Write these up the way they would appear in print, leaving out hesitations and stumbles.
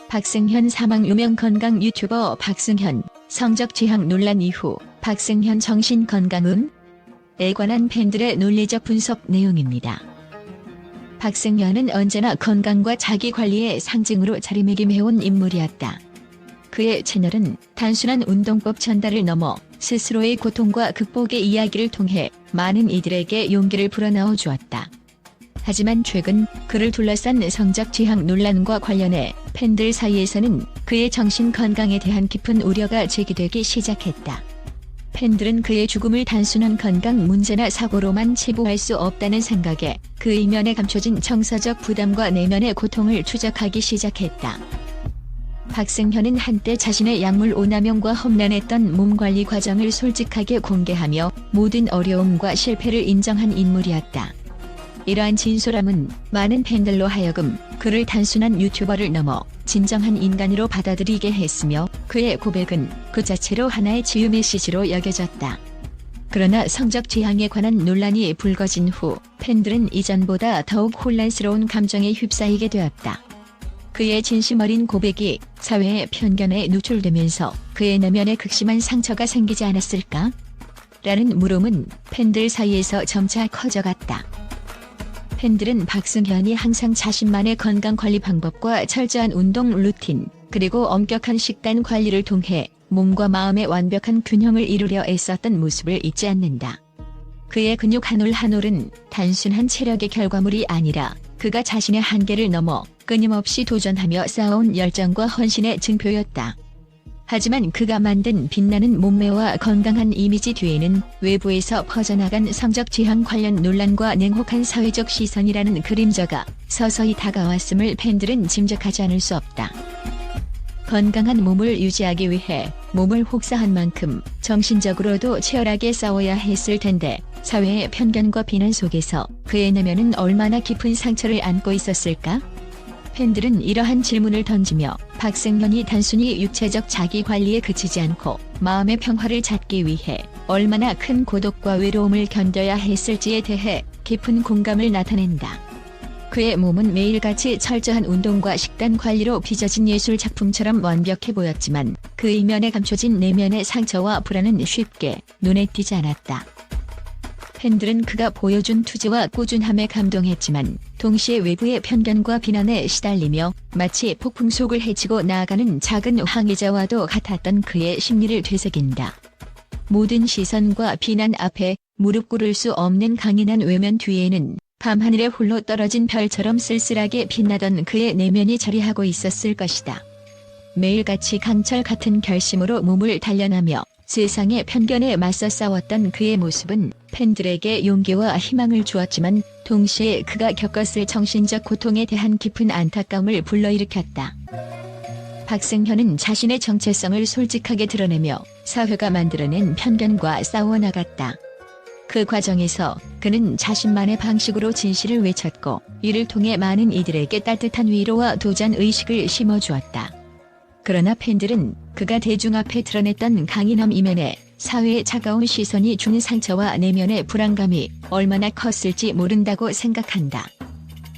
박승현 사망. 유명 건강 유튜버 박승현 성적 지향 논란 이후 박승현 정신건강에 관한 팬들의 논리적 분석 내용입니다. 박승현은 언제나 건강과 자기관리의 상징으로 자리매김해온 인물이었다. 그의 채널은 단순한 운동법 전달을 넘어 스스로의 고통과 극복의 이야기를 통해 많은 이들에게 용기를 불어넣어 주었다. 하지만 최근 그를 둘러싼 성적 지향 논란과 관련해 팬들 사이에서는 그의 정신 건강에 대한 깊은 우려가 제기되기 시작했다. 팬들은 그의 죽음을 단순한 건강 문제나 사고로만 치부할 수 없다는 생각에 그 이면에 감춰진 정서적 부담과 내면의 고통을 추적하기 시작했다. 박승현은 한때 자신의 약물 오남용과 험난했던 몸관리 과정을 솔직하게 공개하며 모든 어려움과 실패를 인정한 인물이었다. 이러한 진솔함은 많은 팬들로 하여금 그를 단순한 유튜버를 넘어 진정한 인간으로 받아들이게 했으며 그의 고백은 그 자체로 하나의 치유 메시지로 여겨졌다. 그러나 성적 지향에 관한 논란이 불거진 후 팬들은 이전보다 더욱 혼란스러운 감정에 휩싸이게 되었다. 그의 진심 어린 고백이 사회의 편견에 노출되면서 그의 내면에 극심한 상처가 생기지 않았을까? 라는 물음은 팬들 사이에서 점차 커져갔다. 팬들은 박승현이 항상 자신만의 건강관리 방법과 철저한 운동 루틴, 그리고 엄격한 식단 관리를 통해 몸과 마음의 완벽한 균형을 이루려 애썼던 모습을 잊지 않는다. 그의 근육 한 올 한 올은 단순한 체력의 결과물이 아니라 그가 자신의 한계를 넘어 끊임없이 도전하며 쌓아온 열정과 헌신의 증표였다. 하지만 그가 만든 빛나는 몸매와 건강한 이미지 뒤에는 외부에서 퍼져나간 성적 지향 관련 논란과 냉혹한 사회적 시선이라는 그림자가 서서히 다가왔음을 팬들은 짐작하지 않을 수 없다. 건강한 몸을 유지하기 위해 몸을 혹사한 만큼 정신적으로도 치열하게 싸워야 했을 텐데 사회의 편견과 비난 속에서 그의 내면은 얼마나 깊은 상처를 안고 있었을까? 팬들은 이러한 질문을 던지며 박승현이 단순히 육체적 자기관리에 그치지 않고 마음의 평화를 찾기 위해 얼마나 큰 고독과 외로움을 견뎌야 했을지에 대해 깊은 공감을 나타낸다. 그의 몸은 매일같이 철저한 운동과 식단 관리로 빚어진 예술 작품처럼 완벽해 보였지만 그 이면에 감춰진 내면의 상처와 불안은 쉽게 눈에 띄지 않았다. 팬들은 그가 보여준 투지와 꾸준함에 감동했지만 동시에 외부의 편견과 비난에 시달리며 마치 폭풍 속을 헤치고 나아가는 작은 항해자와도 같았던 그의 심리를 되새긴다. 모든 시선과 비난 앞에 무릎 꿇을 수 없는 강인한 외면 뒤에는 밤하늘에 홀로 떨어진 별처럼 쓸쓸하게 빛나던 그의 내면이 자리하고 있었을 것이다. 매일같이 강철 같은 결심으로 몸을 단련하며 세상의 편견에 맞서 싸웠던 그의 모습은 팬들에게 용기와 희망을 주었지만 동시에 그가 겪었을 정신적 고통에 대한 깊은 안타까움을 불러일으켰다. 박승현은 자신의 정체성을 솔직하게 드러내며 사회가 만들어낸 편견과 싸워나갔다. 그 과정에서 그는 자신만의 방식으로 진실을 외쳤고 이를 통해 많은 이들에게 따뜻한 위로와 도전 의식을 심어주었다. 그러나 팬들은 그가 대중 앞에 드러냈던 강인함 이면에 사회의 차가운 시선이 주는 상처와 내면의 불안감이 얼마나 컸을지 모른다고 생각한다.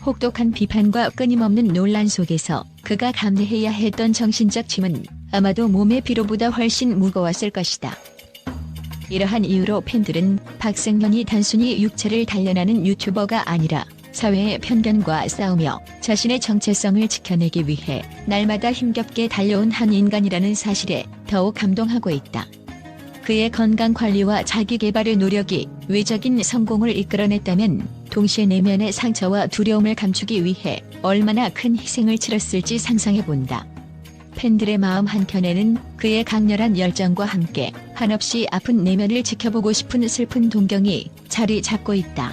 혹독한 비판과 끊임없는 논란 속에서 그가 감내해야 했던 정신적 짐은 아마도 몸의 피로보다 훨씬 무거웠을 것이다. 이러한 이유로 팬들은 박승현이 단순히 육체를 단련하는 유튜버가 아니라 사회의 편견과 싸우며 자신의 정체성을 지켜내기 위해 날마다 힘겹게 달려온 한 인간이라는 사실에 더욱 감동하고 있다. 그의 건강관리와 자기개발의 노력이 외적인 성공을 이끌어냈다면 동시에 내면의 상처와 두려움을 감추기 위해 얼마나 큰 희생을 치렀을지 상상해본다. 팬들의 마음 한켠에는 그의 강렬한 열정과 함께 한없이 아픈 내면을 지켜보고 싶은 슬픈 동경이 자리 잡고 있다.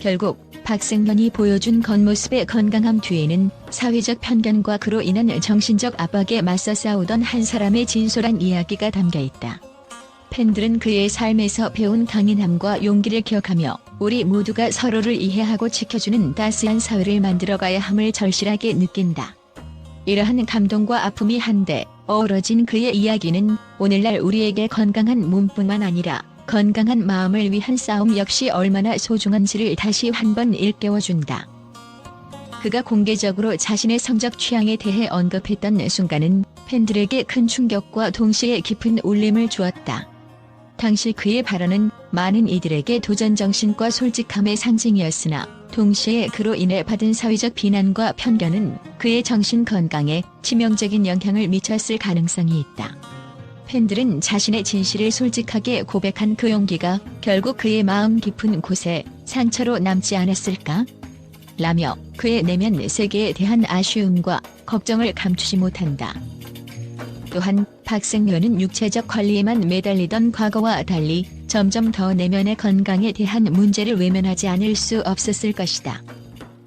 결국 박승현이 보여준 겉모습의 건강함 뒤에는 사회적 편견과 그로 인한 정신적 압박에 맞서 싸우던 한 사람의 진솔한 이야기가 담겨 있다. 팬들은 그의 삶에서 배운 강인함과 용기를 기억하며 우리 모두가 서로를 이해하고 지켜주는 따스한 사회를 만들어가야 함을 절실하게 느낀다. 이러한 감동과 아픔이 한데 어우러진 그의 이야기는 오늘날 우리에게 건강한 몸뿐만 아니라 건강한 마음을 위한 싸움 역시 얼마나 소중한지를 다시 한번 일깨워준다. 그가 공개적으로 자신의 성적 취향에 대해 언급했던 순간은 팬들에게 큰 충격과 동시에 깊은 울림을 주었다. 당시 그의 발언은 많은 이들에게 도전 정신과 솔직함의 상징이었으나 동시에 그로 인해 받은 사회적 비난과 편견은 그의 정신 건강에 치명적인 영향을 미쳤을 가능성이 있다. 팬들은 자신의 진실을 솔직하게 고백한 그 용기가 결국 그의 마음 깊은 곳에 상처로 남지 않았을까? 라며 그의 내면 세계에 대한 아쉬움과 걱정을 감추지 못한다. 또한 박승현은 육체적 관리에만 매달리던 과거와 달리 점점 더 내면의 건강에 대한 문제를 외면하지 않을 수 없었을 것이다.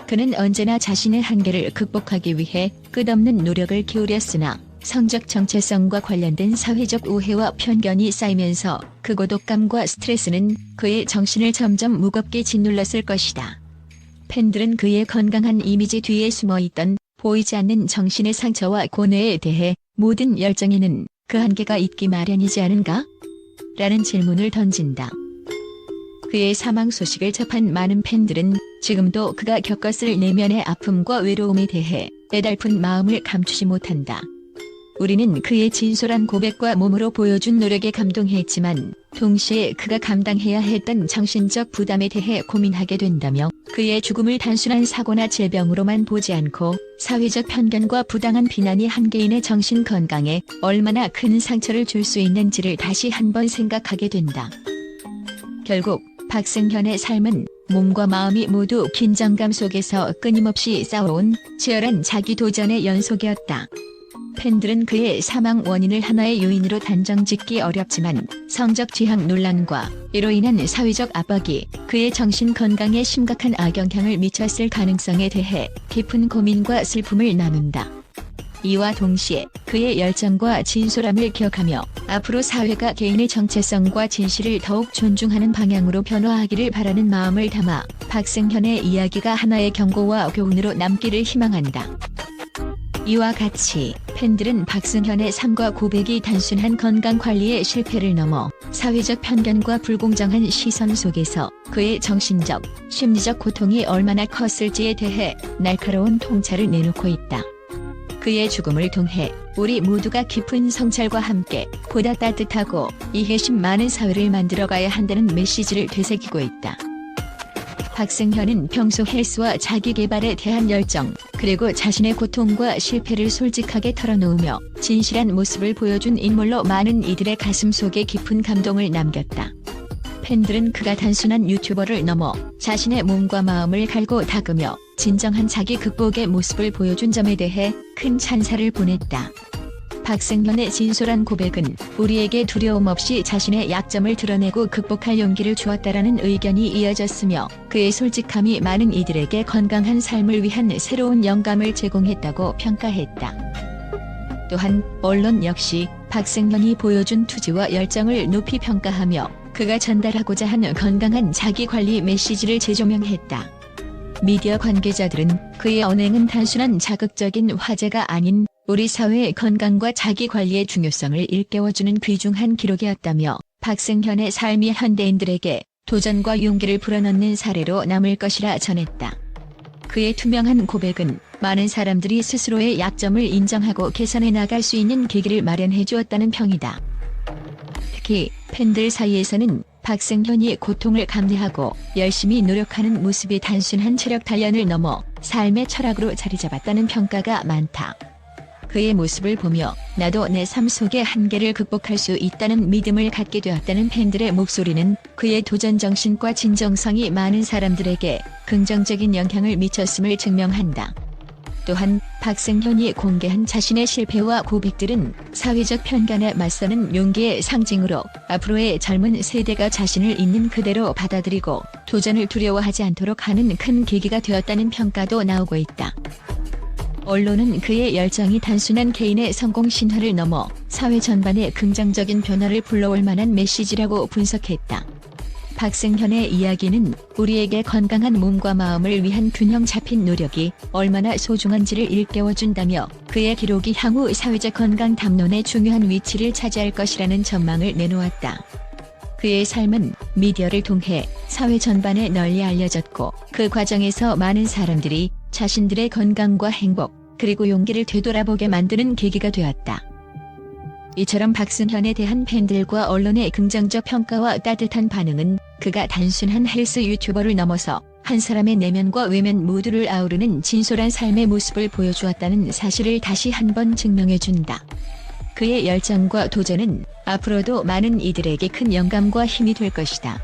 그는 언제나 자신의 한계를 극복하기 위해 끝없는 노력을 기울였으나 성적 정체성과 관련된 사회적 오해와 편견이 쌓이면서 그 고독감과 스트레스는 그의 정신을 점점 무겁게 짓눌렀을 것이다. 팬들은 그의 건강한 이미지 뒤에 숨어있던 보이지 않는 정신의 상처와 고뇌에 대해 모든 열정에는 그 한계가 있기 마련이지 않은가? 라는 질문을 던진다. 그의 사망 소식을 접한 많은 팬들은 지금도 그가 겪었을 내면의 아픔과 외로움에 대해 애달픈 마음을 감추지 못한다. 우리는 그의 진솔한 고백과 몸으로 보여준 노력에 감동했지만 동시에 그가 감당해야 했던 정신적 부담에 대해 고민하게 된다며 그의 죽음을 단순한 사고나 질병으로만 보지 않고 사회적 편견과 부당한 비난이 한 개인의 정신 건강에 얼마나 큰 상처를 줄 수 있는지를 다시 한번 생각하게 된다. 결국 박승현의 삶은 몸과 마음이 모두 긴장감 속에서 끊임없이 싸워온 치열한 자기 도전의 연속이었다. 팬들은 그의 사망 원인을 하나의 요인으로 단정짓기 어렵지만 성적 지향 논란과 이로 인한 사회적 압박이 그의 정신 건강에 심각한 악영향을 미쳤을 가능성에 대해 깊은 고민과 슬픔을 나눈다. 이와 동시에 그의 열정과 진솔함을 기억하며 앞으로 사회가 개인의 정체성과 진실을 더욱 존중하는 방향으로 변화하기를 바라는 마음을 담아 박승현의 이야기가 하나의 경고와 교훈으로 남기를 희망한다. 이와 같이 팬들은 박승현의 삶과 고백이 단순한 건강관리의 실패를 넘어 사회적 편견과 불공정한 시선 속에서 그의 정신적, 심리적 고통이 얼마나 컸을지에 대해 날카로운 통찰을 내놓고 있다. 그의 죽음을 통해 우리 모두가 깊은 성찰과 함께 보다 따뜻하고 이해심 많은 사회를 만들어가야 한다는 메시지를 되새기고 있다. 박승현은 평소 헬스와 자기개발에 대한 열정, 그리고 자신의 고통과 실패를 솔직하게 털어놓으며 진실한 모습을 보여준 인물로 많은 이들의 가슴 속에 깊은 감동을 남겼다. 팬들은 그가 단순한 유튜버를 넘어 자신의 몸과 마음을 갈고 닦으며 진정한 자기 극복의 모습을 보여준 점에 대해 큰 찬사를 보냈다. 박승현의 진솔한 고백은 우리에게 두려움 없이 자신의 약점을 드러내고 극복할 용기를 주었다라는 의견이 이어졌으며 그의 솔직함이 많은 이들에게 건강한 삶을 위한 새로운 영감을 제공했다고 평가했다. 또한 언론 역시 박승현이 보여준 투지와 열정을 높이 평가하며 그가 전달하고자 하는 건강한 자기관리 메시지를 재조명했다. 미디어 관계자들은 그의 언행은 단순한 자극적인 화제가 아닌 우리 사회의 건강과 자기관리의 중요성을 일깨워주는 귀중한 기록이었다며 박승현의 삶이 현대인들에게 도전과 용기를 불어넣는 사례로 남을 것이라 전했다. 그의 투명한 고백은 많은 사람들이 스스로의 약점을 인정하고 개선해 나갈 수 있는 계기를 마련해 주었다는 평이다. 특히 팬들 사이에서는 박승현이 고통을 감내하고 열심히 노력하는 모습이 단순한 체력 단련을 넘어 삶의 철학으로 자리 잡았다는 평가가 많다. 그의 모습을 보며 나도 내 삶 속의 한계를 극복할 수 있다는 믿음을 갖게 되었다는 팬들의 목소리는 그의 도전 정신과 진정성이 많은 사람들에게 긍정적인 영향을 미쳤음을 증명한다. 또한 박승현이 공개한 자신의 실패와 고백들은 사회적 편견에 맞서는 용기의 상징으로 앞으로의 젊은 세대가 자신을 있는 그대로 받아들이고 도전을 두려워하지 않도록 하는 큰 계기가 되었다는 평가도 나오고 있다. 언론은 그의 열정이 단순한 개인의 성공 신화를 넘어 사회 전반에 긍정적인 변화를 불러올 만한 메시지라고 분석했다. 박승현의 이야기는 우리에게 건강한 몸과 마음을 위한 균형 잡힌 노력이 얼마나 소중한지를 일깨워준다며 그의 기록이 향후 사회적 건강 담론에 중요한 위치를 차지할 것이라는 전망을 내놓았다. 그의 삶은 미디어를 통해 사회 전반에 널리 알려졌고 그 과정에서 많은 사람들이 자신들의 건강과 행복, 그리고 용기를 되돌아보게 만드는 계기가 되었다. 이처럼 박승현에 대한 팬들과 언론의 긍정적 평가와 따뜻한 반응은 그가 단순한 헬스 유튜버를 넘어서 한 사람의 내면과 외면 모두를 아우르는 진솔한 삶의 모습을 보여주었다는 사실을 다시 한번 증명해준다. 그의 열정과 도전은 앞으로도 많은 이들에게 큰 영감과 힘이 될 것이다.